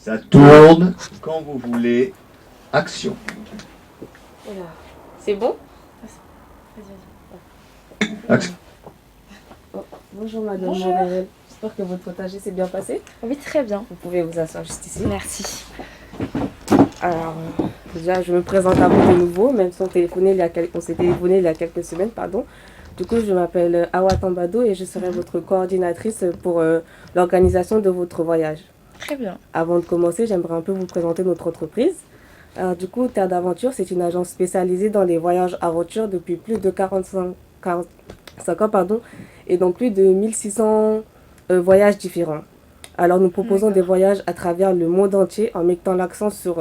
Ça tourne quand vous voulez. Action. Voilà. C'est bon? Vas-y. Action. Bonjour madame. Bonjour. Morel. J'espère que votre potager s'est bien passé. Oui, très bien. Vous pouvez vous asseoir juste ici. Merci. Alors, déjà, je me présente à vous de nouveau, même si on s'est téléphoné il y a quelques semaines, pardon. Du coup, je m'appelle Awa Tambado et je serai votre coordinatrice pour l'organisation de votre voyage. Très bien. Avant de commencer, j'aimerais un peu vous présenter notre entreprise. Alors, du coup, Terre d'Aventure, c'est une agence spécialisée dans les voyages aventures depuis plus de 45 ans, pardon, et dans plus de 1600 voyages différents. Alors, nous proposons des voyages à travers le monde entier en mettant l'accent sur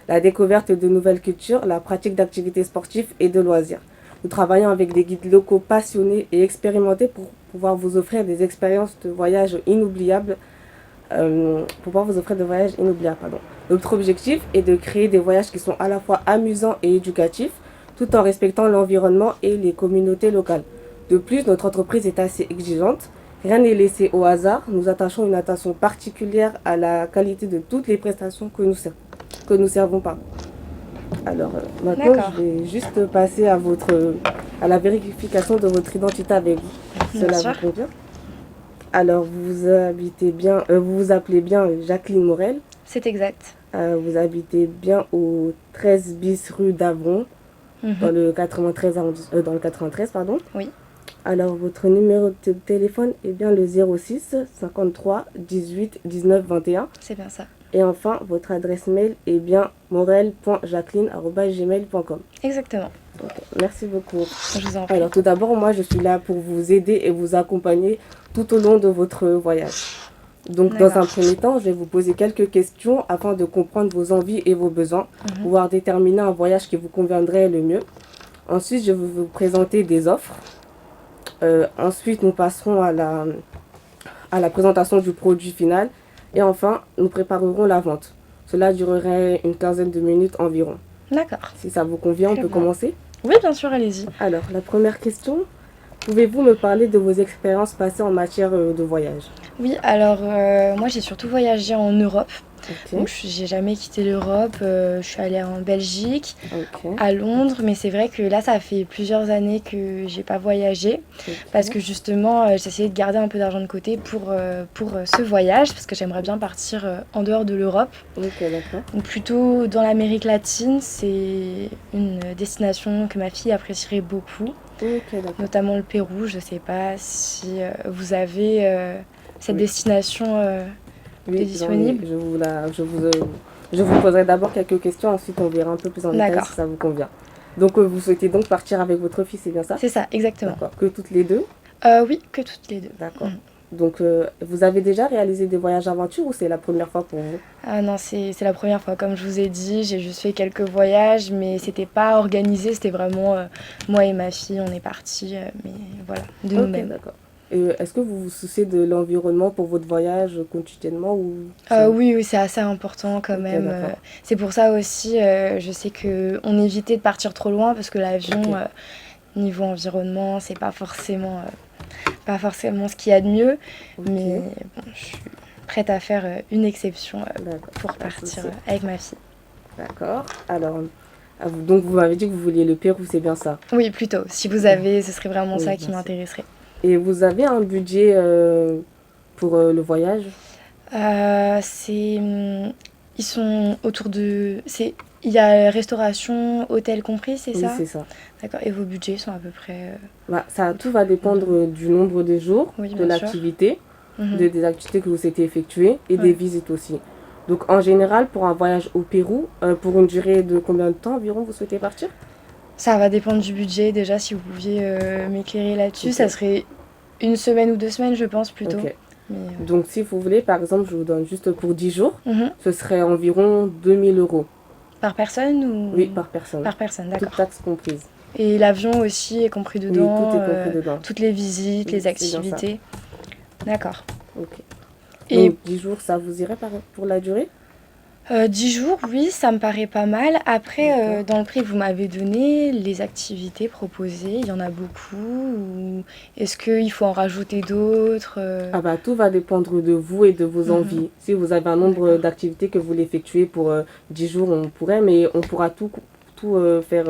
la découverte de nouvelles cultures, la pratique d'activités sportives et de loisirs. Nous travaillons avec des guides locaux passionnés et expérimentés pour pouvoir vous offrir des expériences de voyage inoubliables. Notre objectif est de créer des voyages qui sont à la fois amusants et éducatifs, tout en respectant l'environnement et les communautés locales. De plus, notre entreprise est assez exigeante. Rien n'est laissé au hasard. Nous attachons une attention particulière à la qualité de toutes les prestations que nous servons pas. Alors, maintenant, D'accord. je vais juste passer à la vérification de votre identité avec vous. Bien Cela sûr. vous convient? Alors, vous vous appelez bien Jacqueline Morel. C'est exact. Vous habitez bien au 13 bis rue d'Avron, dans le 93, dans le 93, pardon. Oui. Alors, votre numéro de téléphone est bien le 06 53 18 19 21. C'est bien ça. Et enfin, votre adresse mail est bien morel.jacqueline@gmail.com. Exactement. Ok, merci beaucoup. Je vous en prie. Alors, tout d'abord, moi, je suis là pour vous aider et vous accompagner tout au long de votre voyage. Donc, dans un premier temps, je vais vous poser quelques questions afin de comprendre vos envies et vos besoins, pouvoir déterminer un voyage qui vous conviendrait le mieux. Ensuite, je vais vous présenter des offres. Ensuite, nous passerons à la présentation du produit final. Et enfin, nous préparerons la vente. Cela durerait une quinzaine de minutes environ. D'accord. Si ça vous convient, on Très peut bien. commencer. Oui, bien sûr, allez-y. Alors, la première question. Pouvez-vous me parler de vos expériences passées en matière de voyage? Oui, alors moi j'ai surtout voyagé en Europe. Ok. Donc j'ai jamais quitté l'Europe. Je suis allée en Belgique, Ok. à Londres, mais c'est vrai que là ça fait plusieurs années que j'ai pas voyagé parce que justement j'essayais de garder un peu d'argent de côté pour ce voyage parce que j'aimerais bien partir en dehors de l'Europe. Ok, d'accord. Donc plutôt dans l'Amérique latine, c'est une destination que ma fille apprécierait beaucoup, Ok, d'accord. notamment le Pérou. Je sais pas si vous avez cette Oui. destination Oui, disponible. Je vous poserai d'abord quelques questions, ensuite on verra un peu plus en détail D'accord. si ça vous convient. Donc, vous souhaitez donc partir avec votre fille, c'est bien ça? C'est ça, exactement. D'accord. Que toutes les deux? Oui, que toutes les deux. D'accord. Donc, vous avez déjà réalisé des voyages aventure ou c'est la première fois pour vous? Ah non, c'est la première fois. Comme je vous ai dit, j'ai juste fait quelques voyages, mais c'était pas organisé, c'était vraiment moi et ma fille, on est partis, mais voilà, de Ok, nous-mêmes. d'accord. Et est-ce que vous vous souciez de l'environnement pour votre voyage quotidiennement ou Oui, oui, c'est assez important quand Ok, même. d'accord. C'est pour ça aussi, je sais qu'on évitait de partir trop loin parce que l'avion, Ok. niveau environnement, c'est pas forcément ce qu'il y a de mieux. Ok. Mais bon, je suis prête à faire une exception D'accord. pour Pas de partir souci. avec ma fille. D'accord. Alors, donc vous m'avez dit que vous vouliez le Pérou, c'est bien ça? Oui, plutôt. Si vous avez, ce serait vraiment Oui, ça bien qui sûr. m'intéresserait. Et vous avez un budget pour le voyage? Ils sont autour de... Il y a restauration, hôtel compris, c'est Oui, ça? c'est ça. D'accord. Et vos budgets sont à peu près... Tout va dépendre du nombre de jours, Oui, de bien sûr. l'activité, Mhm. des activités que vous souhaitez effectuer et des Ouais. visites aussi. Donc en général, pour un voyage au Pérou, pour une durée de combien de temps environ vous souhaitez partir? Ça va dépendre du budget. Déjà, si vous pouviez m'éclairer là-dessus, Ok. ça serait une semaine ou 2 semaines, je pense, plutôt. Ok. Mais, Donc si vous voulez, par exemple, je vous donne juste pour 10 jours, mhm. ce serait environ 2000 euros. Par personne ou... Oui, par personne. Par personne, Toutes d'accord. taxes comprises. Et l'avion aussi est compris dedans, Oui, tout est compris dedans. toutes les visites, Oui, les c'est bien ça. activités. D'accord. Ok. Et Donc 10 jours, ça vous irait pour la durée? 10 jours, oui, ça me paraît pas mal. Après, D'accord. dans le prix que vous m'avez donné, les activités proposées, il y en a beaucoup ou est-ce qu'il faut en rajouter d'autres? Ah bah, tout va dépendre de vous et de vos Mhm. envies. Si vous avez un nombre D'accord. d'activités que vous voulez effectuer pour 10 jours, on pourrait, mais on pourra tout faire.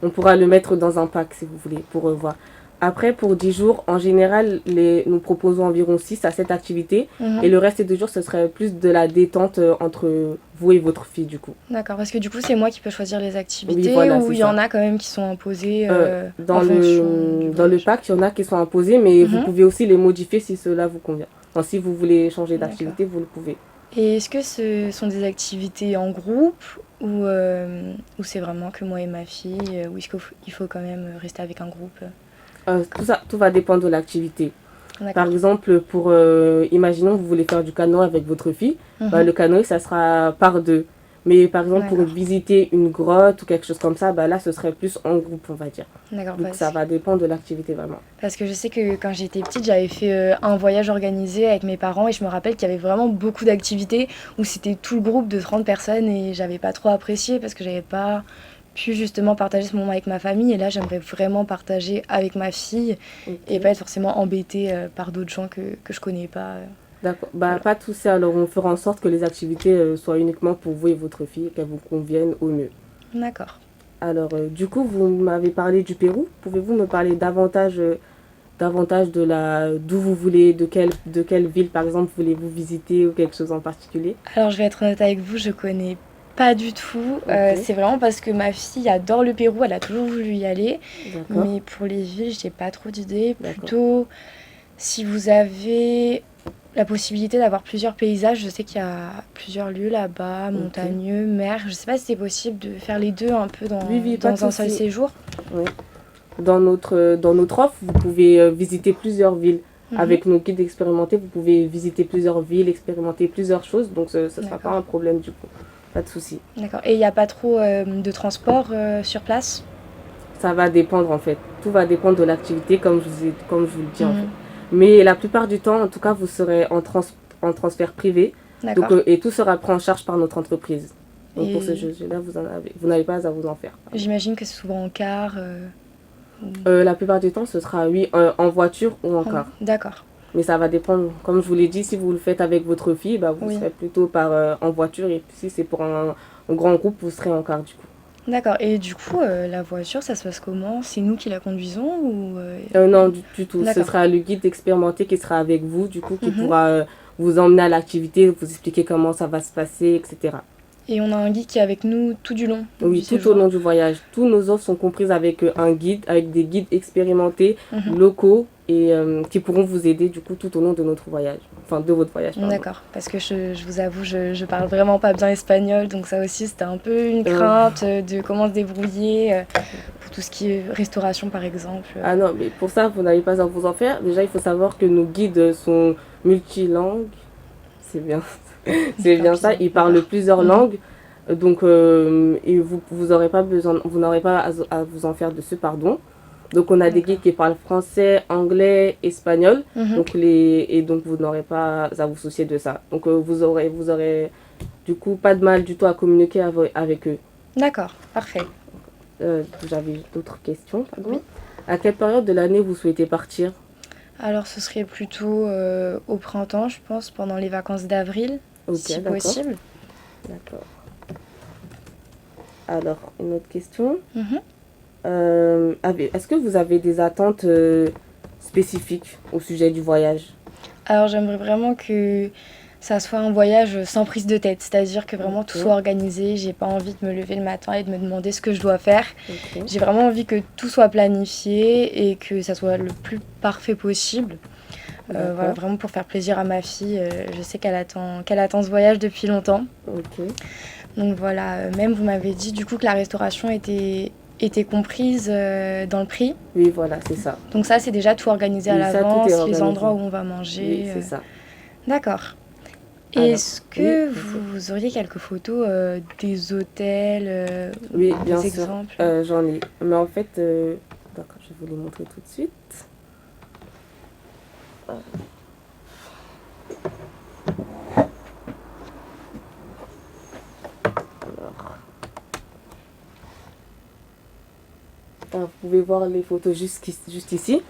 On pourra le mettre dans un pack si vous voulez pour voir. Après, pour 10 jours, en général, nous proposons environ 6 à 7 activités. Et Mhm. le reste des jours, ce serait plus de la détente entre vous et votre fille, du coup. D'accord, parce que du coup, c'est moi qui peux choisir les Oui, activités voilà, ou c'est il y en ça. a quand même qui sont imposées Dans en fonction du le voyage. pack, il y en a qui sont imposés, mais vous Mhm. pouvez aussi les modifier si cela vous convient. Enfin, si vous voulez changer D'accord. d'activité, vous le pouvez. Et est-ce que ce sont des activités en groupe ou c'est vraiment que moi et ma fille ou est-ce qu'il faut quand même rester avec un groupe? Tout va dépendre de l'activité. Par D'accord. exemple, imaginons que vous voulez faire du canoë avec votre fille, bah, Mhm. le canoë, ça sera par deux. Mais par exemple, pour D'accord. visiter une grotte ou quelque chose comme ça, bah, là, ce serait plus en groupe, on va dire. D'accord, Donc, ça va dépendre de l'activité, vraiment. parce que je sais que quand j'étais petite, j'avais fait un voyage organisé avec mes parents et je me rappelle qu'il y avait vraiment beaucoup d'activités où c'était tout le groupe de 30 personnes et j'avais pas trop apprécié parce que j'avais pas pu justement partager ce moment avec ma famille et là j'aimerais vraiment partager avec ma fille et Ok. pas être forcément embêtée par d'autres gens que je connais pas. D'accord. Bah, Voilà. pas de souci. Alors, on fera en sorte que les activités soient uniquement pour vous et votre fille et qu'elles vous conviennent au mieux. D'accord. Alors, du coup, vous m'avez parlé du Pérou. Pouvez-vous me parler davantage d'où vous voulez, de quelle ville, par exemple, voulez-vous visiter ou quelque chose en particulier? Alors je vais être honnête avec vous, je connais pas du tout. Ok, C'est vraiment parce que ma fille adore le Pérou, elle a toujours voulu y aller. d'accord, Mais pour les villes, j'ai pas trop d'idées. d'accord. Plutôt, si vous avez la possibilité d'avoir plusieurs paysages, je sais qu'il y a plusieurs lieux là-bas, Ok. montagneux, mer. Je sais pas si c'est possible de faire les deux un peu Oui, oui, pas de dans un seul souci. séjour. Oui. Dans notre offre, vous pouvez visiter plusieurs villes. Mhm. Avec nos guides expérimentés, vous pouvez visiter plusieurs villes, expérimenter plusieurs choses. Donc, ce ne sera pas D'accord. un problème du coup. Pas de souci. D'accord. Et il n'y a pas trop de transport sur place? Ça va dépendre en fait. Tout va dépendre de l'activité, comme je vous le dis en fait. Mhm. Mais la plupart du temps, en tout cas, vous serez en transfert privé. Donc, D'accord. et tout sera pris en charge par notre entreprise. Donc, pour ce Et jeu-là, vous n'avez pas à vous en faire. j'imagine que c'est souvent en car. Ou- La plupart du temps, ce sera, oui, en voiture ou en car. D'accord. Mais ça va dépendre. Comme je vous l'ai dit, si vous le faites avec votre fille, bah, vous Oui. serez plutôt en voiture. Et si c'est pour un grand groupe, vous serez en car du coup. D'accord. Et du coup, la voiture, ça se passe comment? C'est nous qui la conduisons ou Non, du tout. Ce D'accord. sera le guide expérimenté qui sera avec vous, du coup, qui Mhm. pourra vous emmener à l'activité, vous expliquer comment ça va se passer, etc. Et on a un guide qui est avec nous tout du long du Oui, tout au séjour. long du voyage. Tous nos offres sont comprises avec un guide, avec des guides expérimentés, Mhm. locaux, et qui pourront vous aider, du coup, tout au long de notre voyage. Enfin, de votre voyage, pardon. D'accord. Parce que je vous avoue, je parle vraiment pas bien espagnol, donc ça aussi c'était un peu une Euh, crainte de comment se débrouiller pour tout ce qui est restauration par exemple. Ah non, mais pour ça, vous n'avez pas à vous en faire. Déjà, il faut savoir que nos guides sont multilangues. C'est bien, c'est bien ça. Ils parlent D'accord. plusieurs Mhm. langues. Donc, et vous aurez pas besoin, vous n'aurez pas à vous en faire de ce, pardon. Donc, on a des D'accord. guides qui parlent français, anglais, espagnol. Mhm. Donc, vous n'aurez pas à vous soucier de ça. Donc, vous aurez du coup pas de mal du tout à communiquer avec eux. D'accord, parfait. J'avais d'autres questions, pardon. Oui. À quelle période de l'année vous souhaitez partir? Alors ce serait plutôt au printemps, je pense, pendant les vacances d'avril, Ok, si d'accord. possible. D'accord. Alors, une autre question. Mhm. Est-ce que vous avez des attentes spécifiques au sujet du voyage? Alors j'aimerais vraiment que ça soit un voyage sans prise de tête, c'est-à-dire que vraiment tout Ok. soit organisé. J'ai pas envie de me lever le matin et de me demander ce que je dois faire. Ok. J'ai vraiment envie que tout soit planifié et que ça soit le plus parfait possible. Voilà, D'accord. vraiment pour faire plaisir à ma fille. Je sais qu'elle attend ce voyage depuis longtemps. Ok. Donc voilà, même vous m'avez dit du coup que la restauration était comprise dans le prix. Oui, voilà, c'est ça. Donc ça, c'est déjà tout organisé à Oui, ça, tout est l'avance, les organisé. endroits où on va Oui, manger. c'est ça. D'accord. Alors, Est-ce que oui, vous auriez quelques photos des hôtels oui, ou bien des sûr. exemples? J'en ai. Mais en fait, d'accord, je vais vous les montrer tout de suite. Alors, vous pouvez voir les photos juste ici.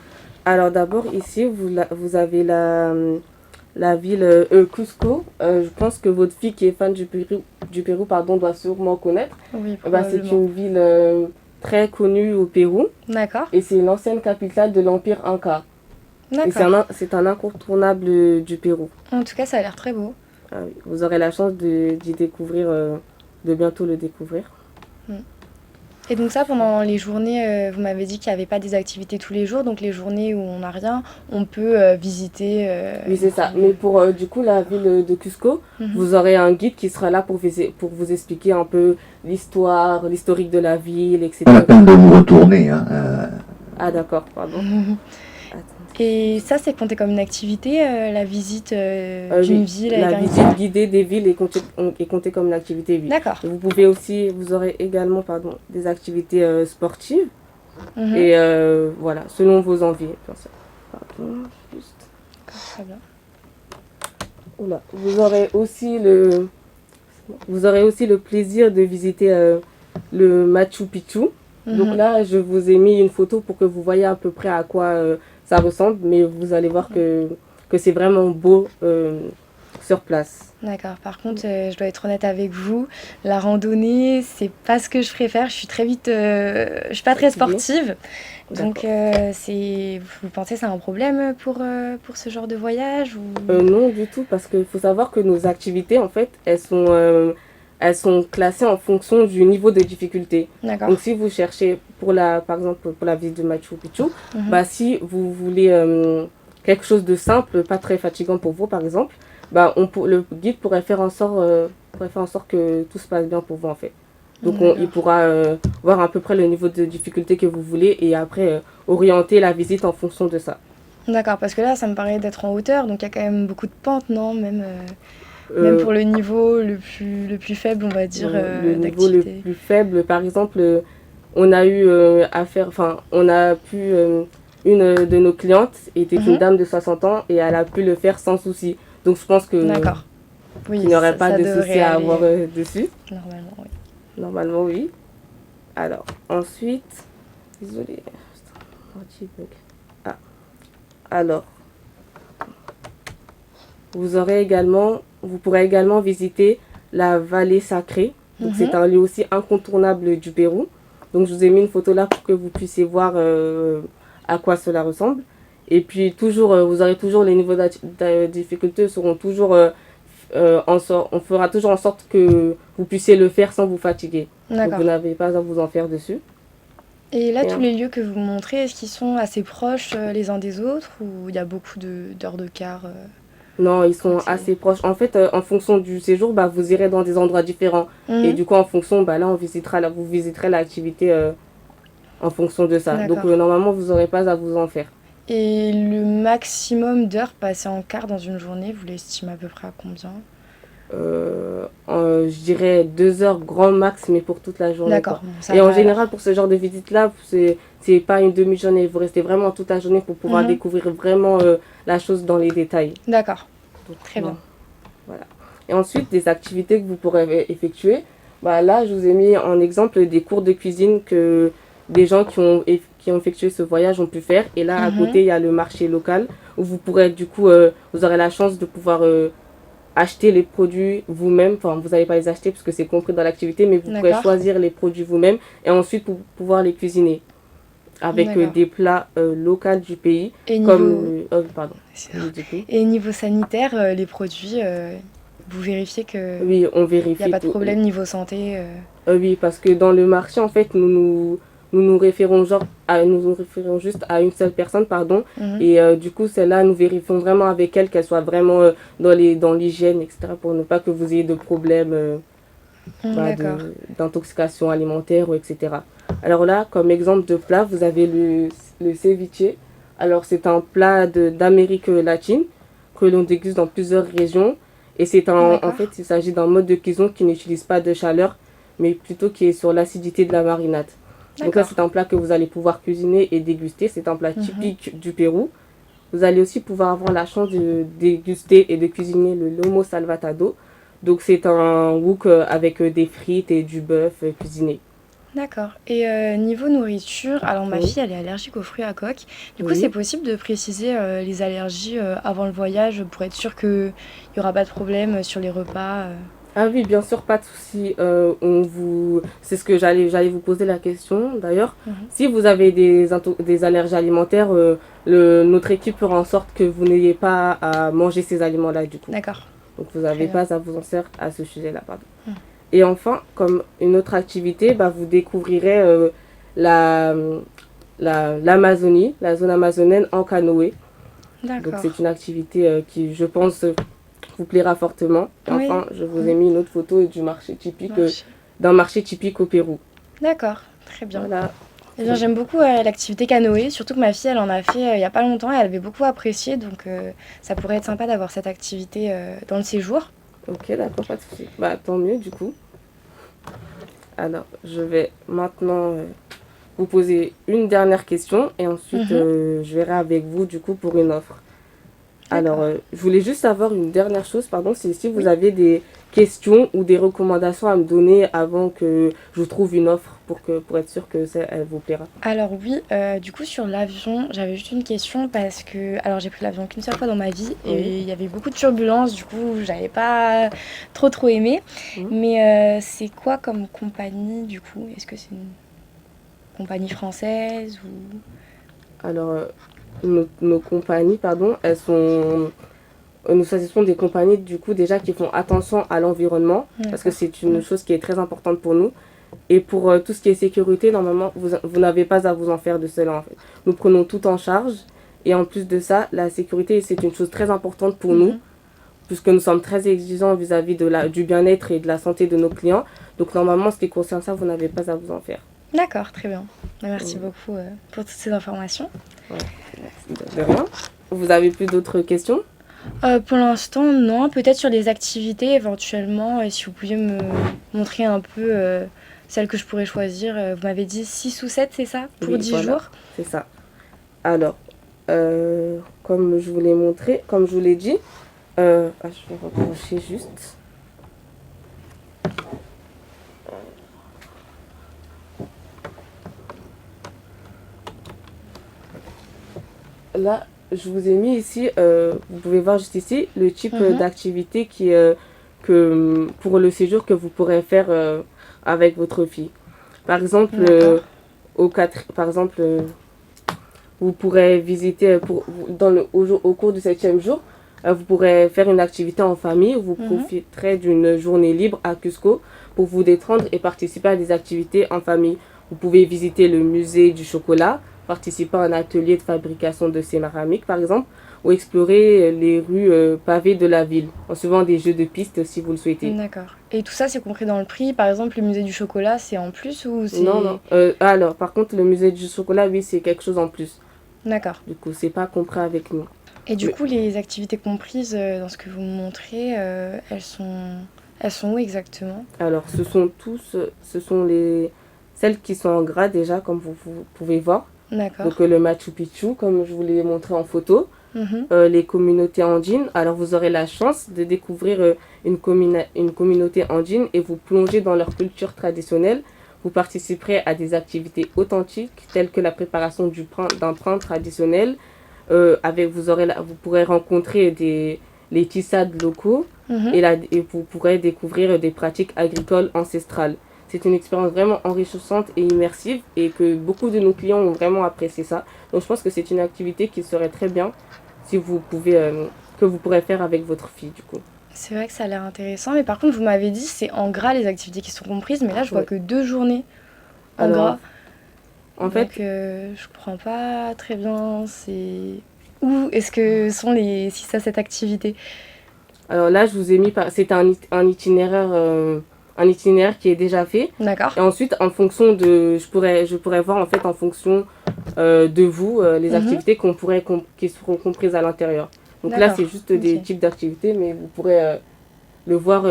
Alors d'abord ici, vous avez la ville Cusco. Je pense que votre fille qui est fan du Pérou pardon, doit sûrement connaître. Oui, C'est probablement. une ville très connue au Pérou D'accord, et c'est l'ancienne capitale de l'Empire Inca. Et d'accord. c'est un incontournable du Pérou. En tout cas, ça a l'air très beau. Ah oui, vous aurez la chance d'y découvrir, de bientôt le découvrir. Et donc ça, pendant les journées, vous m'avez dit qu'il n'y avait pas des activités tous les jours, donc les journées où on n'a rien, on peut visiter. Oui, c'est ça. Mais pour du coup la ville de Cusco, Mhm. vous aurez un guide qui sera là pour vous expliquer un peu l'historique de la ville, etc. Pas la peine de vous retourner. Hein. Ah d'accord, pardon. Attends. Et ça, c'est compté comme une activité, la visite d'une Oui, ville la avec un visite guide. guidée des villes est comptée comme une activité, oui. D'accord. Vous aurez également des activités sportives Mhm. et voilà, selon vos envies. Bien sûr. Pardon, juste. Très bien. Oula. Vous aurez aussi le plaisir de visiter le Machu Picchu. Donc Mhm. là, je vous ai mis une photo pour que vous voyez à peu près à quoi ça ressemble, mais vous allez voir que c'est vraiment beau sur place. D'accord. Par contre, je dois être honnête avec vous, la randonnée, c'est pas ce que je préfère. Je suis très vite, je suis pas très Fatiguée. sportive, donc D'accord. vous pensez que c'est un problème pour ce genre de voyage ou... Non, du tout, parce qu'il faut savoir que nos activités, en fait, elles sont classées en fonction du niveau de difficulté. D'accord. Donc, si vous cherchez, par exemple, pour la visite de Machu Picchu, Mhm. si vous voulez quelque chose de simple, pas très fatigant pour vous, par exemple, le guide pourrait faire en sorte que tout se passe bien pour vous, en fait. Donc, il D'accord. pourra voir à peu près le niveau de difficulté que vous voulez et après orienter la visite en fonction de ça. D'accord, parce que là, ça me paraît d'être en hauteur, donc il y a quand même beaucoup de pentes, non? Même Euh, pour le niveau le plus faible, on va dire, le niveau le d'activité. plus faible, par exemple, on a eu on a pu, une de nos clientes était une Mhm. dame de 60 ans et elle a pu le faire sans souci. Donc je pense D'accord. Oui, qu'il n'y aurait pas ça de devrait souci à aller avoir dessus. normalement, oui. Normalement, oui. Alors, ensuite, désolé, mon ordi bug. Ah, alors, vous pourrez également visiter la vallée sacrée. Donc, Mhm. c'est un lieu aussi incontournable du Pérou. Donc, je vous ai mis une photo là pour que vous puissiez voir à quoi cela ressemble. Et puis, vous aurez toujours les niveaux de difficulté seront toujours on fera toujours en sorte que vous puissiez le faire sans vous fatiguer. Donc, D'accord. vous n'avez pas à vous en faire dessus. Et là, Et, tous les lieux que vous montrez, est-ce qu'ils sont assez proches les uns des autres ou il y a beaucoup d'heures de quart Non, ils sont c'est- assez proches. En fait, en fonction du séjour, vous irez dans des endroits différents. Et Mhm. du coup, en fonction, là, vous visiterez l'activité en fonction de ça. Donc, D'accord. normalement, vous n'aurez pas à vous en faire. Et le maximum d'heures passées en quart dans une journée, vous l'estimez à peu près à combien? Je dirais 2 heures grand max, mais pour toute la journée, D'accord, quoi. bon, ça Et en va alors. général, pour ce genre de visite-là, c'est pas une demi-journée. Vous restez vraiment toute la journée pour pouvoir Mhm. découvrir vraiment la chose dans les détails. D'accord, Donc, très bien. voilà. Et ensuite, des activités que vous pourrez effectuer. Là, je vous ai mis en exemple des cours de cuisine que des gens qui ont effectué ce voyage ont pu faire. Et là, à Mhm. côté, il y a le marché local où vous pourrez, du coup, vous aurez la chance de pouvoir acheter les produits vous-même. Enfin, vous n'allez pas les acheter parce que c'est compris dans l'activité, mais vous pourrez D'accord. choisir les produits vous-même et ensuite pour pouvoir les cuisiner avec D'accord. des plats locaux du pays. Et Comme, pardon, du coup. Et niveau sanitaire, les produits, vous vérifiez que Oui, on il n'y vérifie a pas de tout. problème niveau santé Oui, parce que dans le marché, en fait, nous référons juste à une seule personne, pardon. Mhm. Et du coup, celle-là, nous vérifions vraiment avec elle qu'elle soit vraiment dans l'hygiène, etc. pour ne pas que vous ayez de problèmes D'accord. d'intoxication alimentaire, ou etc. Alors là, comme exemple de plat, vous avez le ceviche. Alors, c'est un plat d'Amérique latine que l'on déguste dans plusieurs régions. Et en D'accord. fait, il s'agit d'un mode de cuisson qui n'utilise pas de chaleur, mais plutôt qui est sur l'acidité de la marinade. Donc là, D'accord. c'est un plat que vous allez pouvoir cuisiner et déguster. C'est un plat typique du Pérou. Vous allez aussi pouvoir avoir la chance de déguster et de cuisiner le lomo salvatado. Donc c'est un wok avec des frites et du bœuf cuisiné. D'accord. Et niveau nourriture, alors ma Oui. fille, elle est allergique aux fruits à coque. Du coup, Oui. c'est possible de préciser les allergies avant le voyage pour être sûr qu'il n'y aura pas de problème sur les repas. Ah oui, bien sûr, pas de souci. C'est ce que j'allais vous poser la question d'ailleurs. Mhm. Si vous avez des allergies alimentaires, notre équipe fera en sorte que vous n'ayez pas à manger ces aliments-là du coup. D'accord. Donc vous n'avez Très bien. pas à vous en faire à ce sujet-là, pardon. Mhm. Et enfin, comme une autre activité, vous découvrirez la, l'Amazonie, la zone amazonienne en canoë. Donc D'accord. c'est une activité qui, je pense, vous plaira fortement. Et Oui. enfin, je vous ai mis une autre photo du marché typique, Marché. d'un marché typique au Pérou. D'accord. Très bien. Voilà. Eh bien, j'aime beaucoup l'activité canoë, surtout que ma fille, elle en a fait il n'y a pas longtemps et elle avait beaucoup apprécié, donc ça pourrait être sympa d'avoir cette activité dans le séjour. Ok, d'accord, pas de souci. Tant mieux du coup. Alors, je vais maintenant vous poser une dernière question et ensuite je verrai avec vous du coup pour une offre. D'accord. Alors, je voulais juste savoir une dernière chose, pardon, c'est si vous Oui. avez des questions ou des recommandations à me donner avant que je vous trouve une offre pour être sûr que elle vous plaira. Alors oui, du coup sur l'avion, j'avais juste une question parce que alors j'ai pris l'avion qu'une seule fois dans ma vie et Oui. il y avait beaucoup de turbulences, du coup j'avais pas trop aimé. Mhm. Mais c'est quoi comme compagnie du coup? Est-ce que c'est une compagnie française ou... Alors, nos compagnies, pardon, ce sont des compagnies du coup déjà qui font attention à l'environnement parce que D'accord. c'est une chose qui est très importante pour nous. Et pour tout ce qui est sécurité, normalement, vous n'avez pas à vous en faire de cela en fait. Nous prenons tout en charge et en plus de ça, la sécurité c'est une chose très importante pour nous puisque nous sommes très exigeants vis-à-vis du bien-être et de la santé de nos clients. Donc normalement, ce qui concerne ça, vous n'avez pas à vous en faire. D'accord, très bien. Merci beaucoup pour toutes ces informations. De rien. Vous avez plus d'autres questions? Pour l'instant, non. Peut-être sur les activités, éventuellement, si vous pouviez me montrer un peu celles que je pourrais choisir. Vous m'avez dit 6 ou 7, c'est ça? Pour Oui, 10 voilà. jours? C'est ça. Alors, comme je vous l'ai montré, comme je vous l'ai dit, je vais reprocher juste. Là, je vous ai mis ici, vous pouvez voir juste ici, le type d'activité pour le séjour que vous pourrez faire avec votre fille. Par exemple, vous pourrez visiter, au cours du 7e jour, vous pourrez faire une activité en famille où vous profiterez d'une journée libre à Cusco pour vous détendre et participer à des activités en famille. Vous pouvez visiter le musée du chocolat, participer à un atelier de fabrication de céramique par exemple, ou explorer les rues pavées de la ville en suivant des jeux de piste si vous le souhaitez. D'accord. Et tout ça, c'est compris dans le prix? Par exemple, le musée du chocolat, c'est en plus ou c'est... Non. Alors, par contre, le musée du chocolat, oui, c'est quelque chose en plus. D'accord. Du coup, c'est pas compris avec nous. Et du coup, les activités comprises dans ce que vous me montrez, elles sont où exactement? Alors, ce sont celles qui sont en gras déjà, comme vous pouvez voir. D'accord. Donc, le Machu Picchu, comme je vous l'ai montré en photo. Les communautés andines. Alors, vous aurez la chance de découvrir une communauté andine et vous plonger dans leur culture traditionnelle. Vous participerez à des activités authentiques telles que la préparation d'un pain traditionnel. Vous pourrez rencontrer les tissades locaux et vous pourrez découvrir des pratiques agricoles ancestrales. C'est une expérience vraiment enrichissante et immersive et que beaucoup de nos clients ont vraiment apprécié ça. Donc je pense que c'est une activité qui serait très bien que vous pourrez faire avec votre fille du coup. C'est vrai que ça a l'air intéressant, mais par contre vous m'avez dit c'est en gras les activités qui sont comprises, mais là je vois que 2 journées en gras. En fait, je comprends pas très bien, c'est où est-ce que sont les 6 à 7 activités? Alors là je vous ai mis, c'est un itinéraire qui est déjà fait. D'accord. Et ensuite, en fonction de, je pourrais voir en fait en fonction de vous les activités qui seront comprises à l'intérieur. Donc là, D'accord. c'est juste des types d'activités, mais vous pourrez le voir.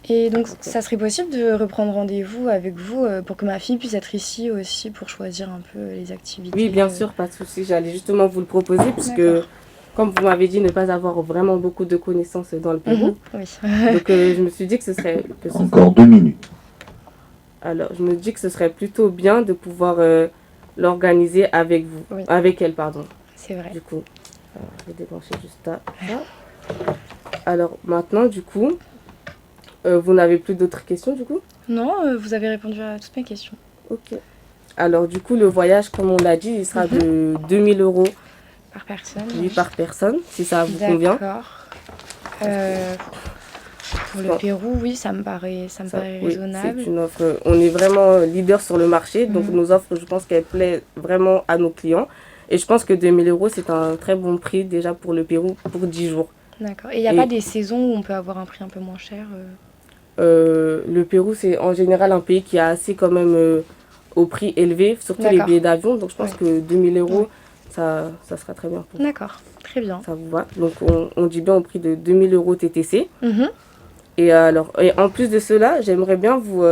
Et donc, ça serait possible de reprendre rendez-vous avec vous pour que ma fille puisse être ici aussi pour choisir un peu les activités? Oui, bien sûr, pas de souci. J'allais justement vous le proposer puisque, comme vous m'avez dit, ne pas avoir vraiment beaucoup de connaissances dans le Pérou. Oui. Donc, je me suis dit que ce serait... Encore 2 minutes. Alors, je me dis que ce serait plutôt bien de pouvoir l'organiser avec vous. Oui. Avec elle, pardon. C'est vrai. Du coup, alors, je vais débrancher juste ça. Alors, maintenant, du coup, vous n'avez plus d'autres questions, du coup? Non, vous avez répondu à toutes mes questions. Ok. Alors, du coup, le voyage, comme on l'a dit, il sera de 2000 euros Par personne. oui, par personne, si ça vous convient. D'accord. Pour le Bon. Pérou, oui, ça me paraît Oui, raisonnable. c'est une offre. On est vraiment leader sur le marché, donc Mhm. nos offres, je pense qu'elles plaisent vraiment à nos clients. Et je pense que 2000 euros, c'est un très bon prix déjà pour le Pérou pour 10 jours. D'accord. Et il n'y a Et- pas des saisons où on peut avoir un prix un peu moins cher Le Pérou, c'est en général un pays qui est assez quand même au prix élevé, surtout les D'accord. billets d'avion. Donc je pense Ouais. que 2000 euros, Ouais. ça sera très bien pour vous. D'accord, très bien. Ça vous va. Donc on dit bien au prix de 2000 euros TTC. Mhm. Et alors, et en plus de cela, j'aimerais bien vous,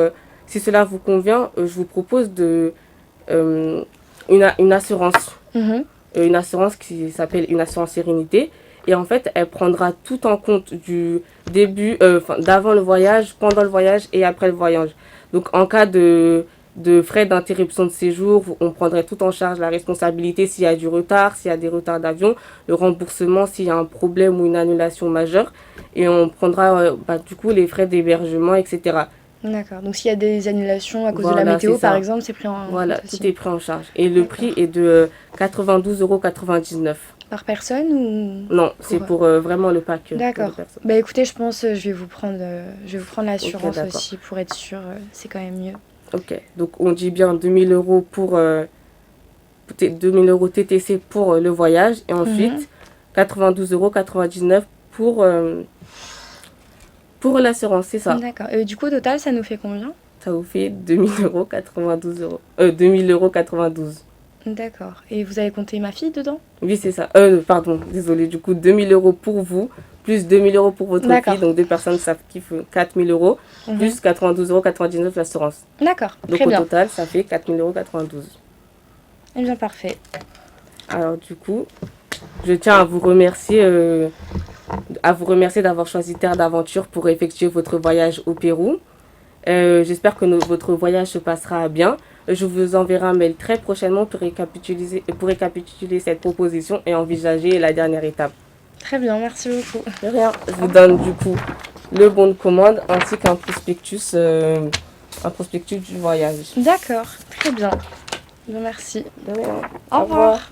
si cela vous convient, je vous propose une assurance. Mhm. Une assurance qui s'appelle une assurance sérénité. Et en fait, elle prendra tout en compte du début, d'avant le voyage, pendant le voyage et après le voyage. Donc en cas de frais d'interruption de séjour, on prendrait tout en charge, la responsabilité s'il y a du retard, s'il y a des retards d'avion, le remboursement s'il y a un problème ou une annulation majeure. Et on prendra du coup les frais d'hébergement, etc. D'accord. Donc s'il y a des annulations à cause de Voilà, la météo, c'est ça. par exemple, c'est pris en Voilà, compte aussi. tout est pris en charge. Et le D'accord. prix est de 92,99 €. Par personne ou... Non, c'est pour vraiment le pack. Pour D'accord. les personnes. Bah écoutez, je pense je vais vous prendre l'assurance d'accord. aussi pour être sûre, c'est quand même mieux. Ok, donc on dit bien 2000 euros pour 2000 euros TTC pour le voyage et ensuite 92,99 € pour l'assurance, c'est ça. D'accord. Et du coup, au total, ça nous fait combien? Ça vous fait 2092 euros. 2000,92 €. D'accord. Et vous avez compté ma fille dedans? Oui, c'est ça. Pardon, désolé. Du coup, 2000 euros pour vous, plus 2000 euros pour votre D'accord. fille. Donc, deux personnes, ça fait 4000 euros, plus 92,99 € l'assurance. D'accord, Donc, très au bien. total, ça fait 4000,92 €. Eh bien, parfait. Alors, du coup, je tiens à vous remercier d'avoir choisi Terre d'Aventure pour effectuer votre voyage au Pérou. J'espère que votre voyage se passera bien. Je vous enverrai un mail très prochainement pour récapituler cette proposition et envisager la dernière étape. Très bien, merci beaucoup. De rien, je vous donne du coup le bon de commande ainsi qu'un prospectus du voyage. D'accord, très bien. Bien, merci. De rien. Au revoir.